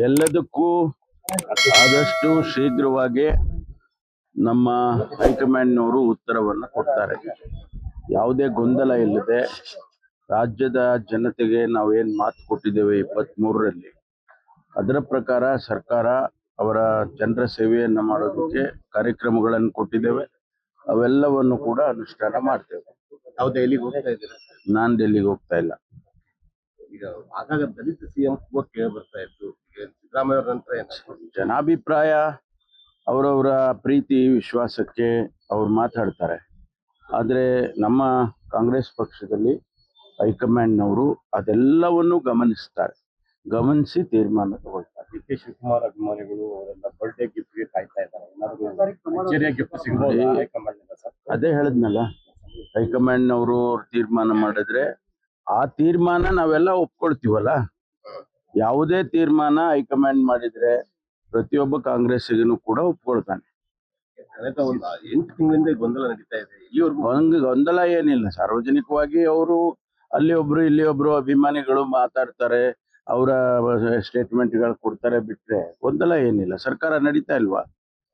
ಎಲ್ಲದಕ್ಕೂ ಆದಷ್ಟು ಶೀಘ್ರವಾಗಿ ನಮ್ಮ ಹೈಕಮಾಂಡ್ನವರು ಉತ್ತರವನ್ನು ಕೊಡ್ತಾರೆ. ಯಾವುದೇ ಗೊಂದಲ ಇಲ್ಲದೆ ರಾಜ್ಯದ ಜನತೆಗೆ ನಾವೇನು ಮಾತು ಕೊಟ್ಟಿದ್ದೇವೆ 23ರಲ್ಲಿ, ಅದರ ಪ್ರಕಾರ ಸರ್ಕಾರ ಅವರ ಜನರ ಸೇವೆಯನ್ನು ಮಾಡೋದಕ್ಕೆ ಕಾರ್ಯಕ್ರಮಗಳನ್ನು ಕೊಟ್ಟಿದ್ದೇವೆ. ಅವೆಲ್ಲವನ್ನು ಕೂಡ ಅನುಷ್ಠಾನ ಮಾಡ್ತೇವೆ. ನಾವು ದೆಹಲಿಗೆ ಹೋಗ್ತಾ ಇದ್ದೀರಾ? ನಾನು ಡೆಲ್ಲಿಗೆ ಹೋಗ್ತಾ ಇಲ್ಲ. ಈಗ ಆಗಾಗ ದಲಿತ ಸಿಎಂ ಕೇಳಿ ಬರ್ತಾ ಇತ್ತು. ಸಿದ್ದರಾಮಯ್ಯ ಅವರ ನಂತರ ಜನಾಭಿಪ್ರಾಯ ಅವರವರ ಪ್ರೀತಿ ವಿಶ್ವಾಸಕ್ಕೆ ಅವ್ರು ಮಾತಾಡ್ತಾರೆ. ಆದರೆ ನಮ್ಮ ಕಾಂಗ್ರೆಸ್ ಪಕ್ಷದಲ್ಲಿ ಹೈಕಮಾಂಡ್ನವರು ಅದೆಲ್ಲವನ್ನು ಗಮನಿಸಿ ತೀರ್ಮಾನ ತಗೊಳ್ತಾರೆ. ಡಿ ಕೆ ಶಿವಕುಮಾರ್ ಅಭಿಮಾನಿಗಳು ಅವರೆಲ್ಲ ಬರ್ಡೇ ಗಿಫ್ಟ್ಗೆ ಕಾಯ್ತಾ ಇದ್ದಾರೆ. ಗಿಫ್ಟ್ ಸಿಗಬಹುದು ಹೈಕಮಾಂಡ್ ಸರ್? ಅದೇ ಹೇಳಿದ್ನಲ್ಲ, ಹೈಕಮಾಂಡ್ನವರು ತೀರ್ಮಾನ ಮಾಡಿದ್ರೆ ಆ ತೀರ್ಮಾನ ನಾವೆಲ್ಲ ಒಪ್ಕೊಳ್ತೀವಲ್ಲ. ಯಾವುದೇ ತೀರ್ಮಾನ ಹೈಕಮಾಂಡ್ ಮಾಡಿದ್ರೆ ಪ್ರತಿಯೊಬ್ಬ ಕಾಂಗ್ರೆಸ್ಸಿಗೂ ಕೂಡ ಒಪ್ಕೊಳ್ತಾನೆ. ಕಳೆದ 8 ತಿಂಗಳಿಂದ ಗೊಂದಲ ನಡೀತಾ ಇದೆ. ಇಲ್ಲಿವರೆಗೂ ಗೊಂದಲ ಏನಿಲ್ಲ. ಸಾರ್ವಜನಿಕವಾಗಿ ಅವರು ಅಲ್ಲಿ ಒಬ್ರು ಇಲ್ಲಿ ಒಬ್ರು ಅಭಿಮಾನಿಗಳು ಮಾತಾಡ್ತಾರೆ, ಅವರ ಸ್ಟೇಟ್ಮೆಂಟ್ಗಳು ಕೊಡ್ತಾರೆ, ಬಿಟ್ರೆ ಗೊಂದಲ ಏನಿಲ್ಲ. ಸರ್ಕಾರ ನಡೀತಾ ಇಲ್ವಾ?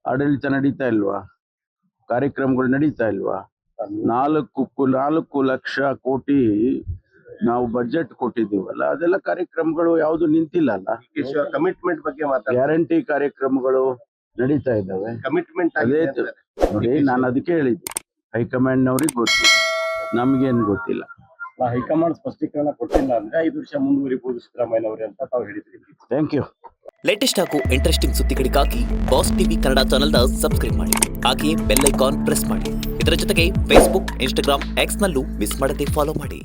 ಆಡಳಿತ ನಡೀತಾ ಇಲ್ವಾ? ಕಾರ್ಯಕ್ರಮಗಳು ನಡೀತಾ ಇಲ್ವಾ? 4 ಲಕ್ಷ ಕೋಟಿ ನಾವು ಬಜೆಟ್ ಕೊಟ್ಟಿದ್ದೀವಲ್ಲ, ಅದೆಲ್ಲ ಕಾರ್ಯಕ್ರಮಗಳು ಯಾವುದು ನಿಂತಿಲ್ಲ ಅಲ್ಲ. ಕಮಿಟ್ಮೆಂಟ್ ಬಗ್ಗೆ ಗ್ಯಾರಂಟಿ ಕಾರ್ಯಕ್ರಮಗಳು ನಡೀತಾ ಇದ್ದಾವೆ. ಕಮಿಟ್ಮೆಂಟ್ ಅದೇ ನೋಡಿ, ನಾನು ಅದಕ್ಕೆ ಹೇಳಿದ್ದೆ, ಹೈಕಮಾಂಡ್ನವ್ರಿಗೆ ಗೊತ್ತು, ನಮ್ಗೇನು ಗೊತ್ತಿಲ್ಲ. ಹೈಕಮಾಂಡ್ ಸ್ಪಷ್ಟೀಕರಣ ಕೊಟ್ಟಿಲ್ಲ ಅಂದ್ರೆ 5 ವರ್ಷ ಮುಂದುವರಿಬಹುದು ಸಿದ್ದರಾಮಯ್ಯನವರೇ ಅಂತ ತಾವು ಹೇಳಿದ್ರಿ. Thank you. ಲೇಟೆಸ್ಟ್ ಹಾಗೂ ಇಂಟ್ರೆಸ್ಟಿಂಗ್ ಸುದ್ದಿಗಳಿಗಾಗಿ ಬಾಸ್ ಟಿವಿ ಕನ್ನಡ ಚಾನೆಲ್ನ ಸಬ್ಸ್ಕ್ರೈಬ್ ಮಾಡಿ. ಹಾಗೆಯೇ ಬೆಲ್ ಐಕಾನ್ ಪ್ರೆಸ್ ಮಾಡಿ. ಇದರ ಜೊತೆಗೆ ಫೇಸ್ಬುಕ್, ಇನ್ಸ್ಟಾಗ್ರಾಮ್, ಎಕ್ಸ್ ನಲ್ಲೂ ಮಿಸ್ ಮಾಡದೆ ಫಾಲೋ ಮಾಡಿ.